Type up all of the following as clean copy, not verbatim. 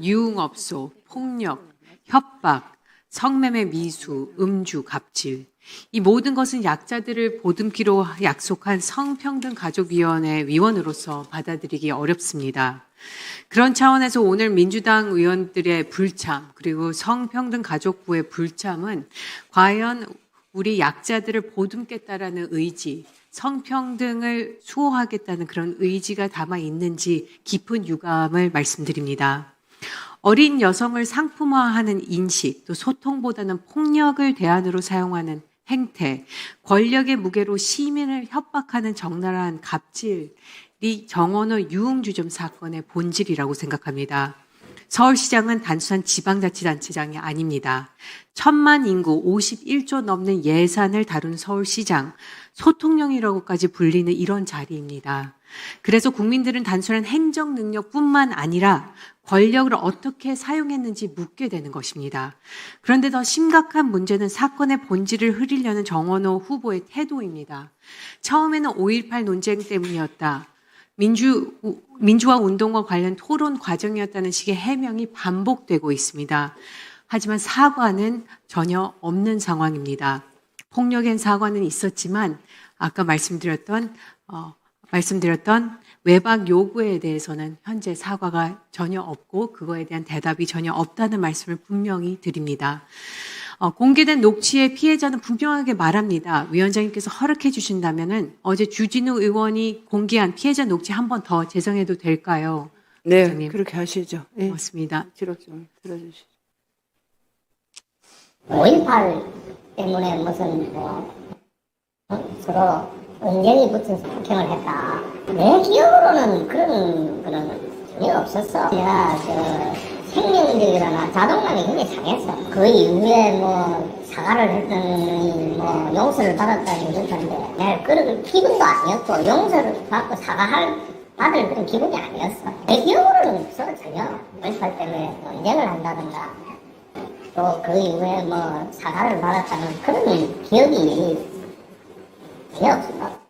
비단, 유흥업소, 폭력, 협박, 성매매 미수, 음주, 갑질. 이 모든 것은 약자들을 보듬기로 약속한 성평등가족위원회 위원으로서 받아들이기 어렵습니다. 그런 차원에서 오늘 민주당 의원들의 불참, 그리고 성평등가족부의 불참은 과연 우리 약자들을 보듬겠다라는 의지, 성평등을 수호하겠다는 그런 의지가 담아 있는지 깊은 유감을 말씀드립니다. 어린 여성을 상품화하는 인식, 또 소통보다는 폭력을 대안으로 사용하는 행태, 권력의 무게로 시민을 협박하는 적나라한 갑질이 정원호 유흥주점 사건의 본질이라고 생각합니다. 서울시장은 단순한 지방자치단체장이 아닙니다. 1000만 인구 51조 넘는 예산을 다룬 서울시장, 소통령이라고까지 불리는 이런 자리입니다. 그래서 국민들은 단순한 행정 능력뿐만 아니라 권력을 어떻게 사용했는지 묻게 되는 것입니다. 그런데 더 심각한 문제는 사건의 본질을 흐리려는 정원호 후보의 태도입니다. 처음에는 5.18 논쟁 때문이었다. 민주화 운동과 관련 토론 과정이었다는 식의 해명이 반복되고 있습니다. 하지만 사과는 전혀 없는 상황입니다. 폭력엔 사과는 있었지만 아까 말씀드렸던 외박 요구에 대해서는 현재 사과가 전혀 없고 그거에 대한 대답이 전혀 없다는 말씀을 분명히 드립니다. 공개된 녹취의 피해자는 분명하게 말합니다. 위원장님께서 허락해 주신다면은 어제 주진우 의원이 공개한 피해자 녹취 한 번 더 재정해도 될까요? 네, 위원장님. 그렇게 하시죠. 네. 고맙습니다. 기록 좀 들어주시죠. 5.18 때문에 무슨 서로 언쟁이 붙어서 폭행을 했다. 내 기억으로는 그런 거는 전혀 없었어. 내가 생명력이라나 자존감이 굉장히 상했어. 그 이후에 사과를 했더니 용서를 받았다니 그렇다는데 내가 그런 기분도 아니었고 용서를 받고 받을 그런 기분이 아니었어. 내 기억으로는 없어 전혀. 5.18 때문에 언쟁을 한다든가 또 그 이후에 사과를 받았다는 그런 기억이 전혀 없어.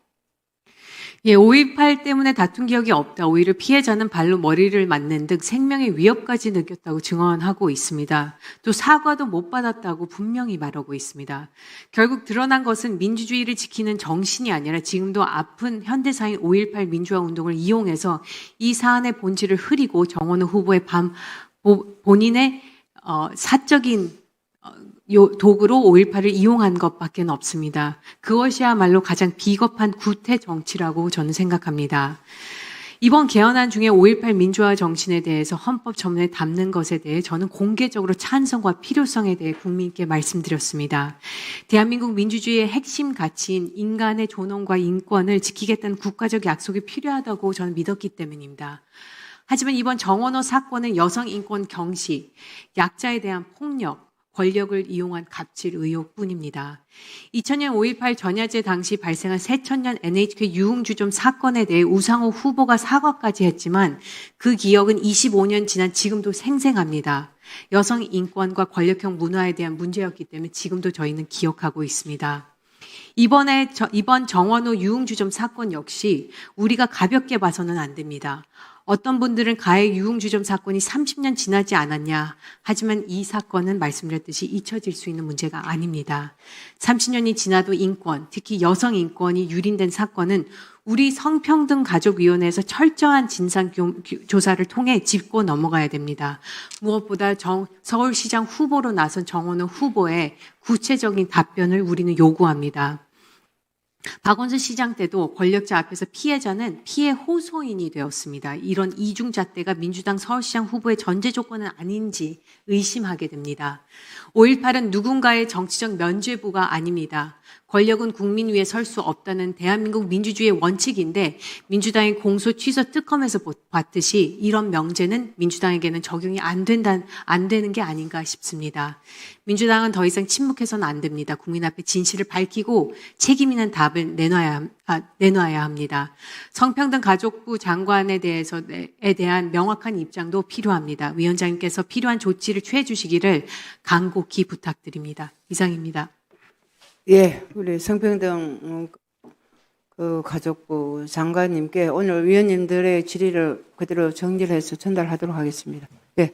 예, 5.18 때문에 다툰 기억이 없다. 오히려 피해자는 발로 머리를 맞는 등 생명의 위협까지 느꼈다고 증언하고 있습니다. 또 사과도 못 받았다고 분명히 말하고 있습니다. 결국 드러난 것은 민주주의를 지키는 정신이 아니라 지금도 아픈 현대사인 5.18 민주화 운동을 이용해서 이 사안의 본질을 흐리고 정원호 후보의 본인의 사적인 도구로 5.18을 이용한 것밖에 없습니다. 그것이야말로 가장 비겁한 구태 정치라고 저는 생각합니다. 이번 개헌안 중에 5.18 민주화 정신에 대해서 헌법 전문에 담는 것에 대해 저는 공개적으로 찬성과 필요성에 대해 국민께 말씀드렸습니다. 대한민국 민주주의의 핵심 가치인 인간의 존엄과 인권을 지키겠다는 국가적 약속이 필요하다고 저는 믿었기 때문입니다. 하지만 이번 정원호 사건은 여성 인권 경시, 약자에 대한 폭력, 권력을 이용한 갑질 의혹뿐입니다. 2000년 5.18 전야제 당시 발생한 새천년 NHK 유흥주점 사건에 대해 우상호 후보가 사과까지 했지만 그 기억은 25년 지난 지금도 생생합니다. 여성 인권과 권력형 문화에 대한 문제였기 때문에 지금도 저희는 기억하고 있습니다. 이번 정원호 유흥주점 사건 역시 우리가 가볍게 봐서는 안 됩니다. 어떤 분들은 가해 유흥주점 사건이 30년 지나지 않았냐. 하지만 이 사건은 말씀드렸듯이 잊혀질 수 있는 문제가 아닙니다. 30년이 지나도 인권, 특히 여성 인권이 유린된 사건은 우리 성평등가족위원회에서 철저한 진상조사를 통해 짚고 넘어가야 됩니다. 무엇보다 서울시장 후보로 나선 정원호 후보의 구체적인 답변을 우리는 요구합니다. 박원순 시장 때도 권력자 앞에서 피해자는 피해 호소인이 되었습니다. 이런 이중잣대가 민주당 서울시장 후보의 전제 조건은 아닌지 의심하게 됩니다. 5.18은 누군가의 정치적 면죄부가 아닙니다. 권력은 국민 위에 설 수 없다는 대한민국 민주주의의 원칙인데 민주당의 공소 취소 특검에서 봤듯이 이런 명제는 민주당에게는 적용이 안 되는 게 아닌가 싶습니다. 민주당은 더 이상 침묵해서는 안 됩니다. 국민 앞에 진실을 밝히고 책임 있는 답을 내놔야 합니다. 성평등가족부 장관에 대한 명확한 입장도 필요합니다. 위원장님께서 필요한 조치를 취해 주시기를 간곡히 부탁드립니다. 이상입니다. 예, 우리 성평등 가족부 장관님께 오늘 위원님들의 질의를 그대로 정리를 해서 전달하도록 하겠습니다. 예.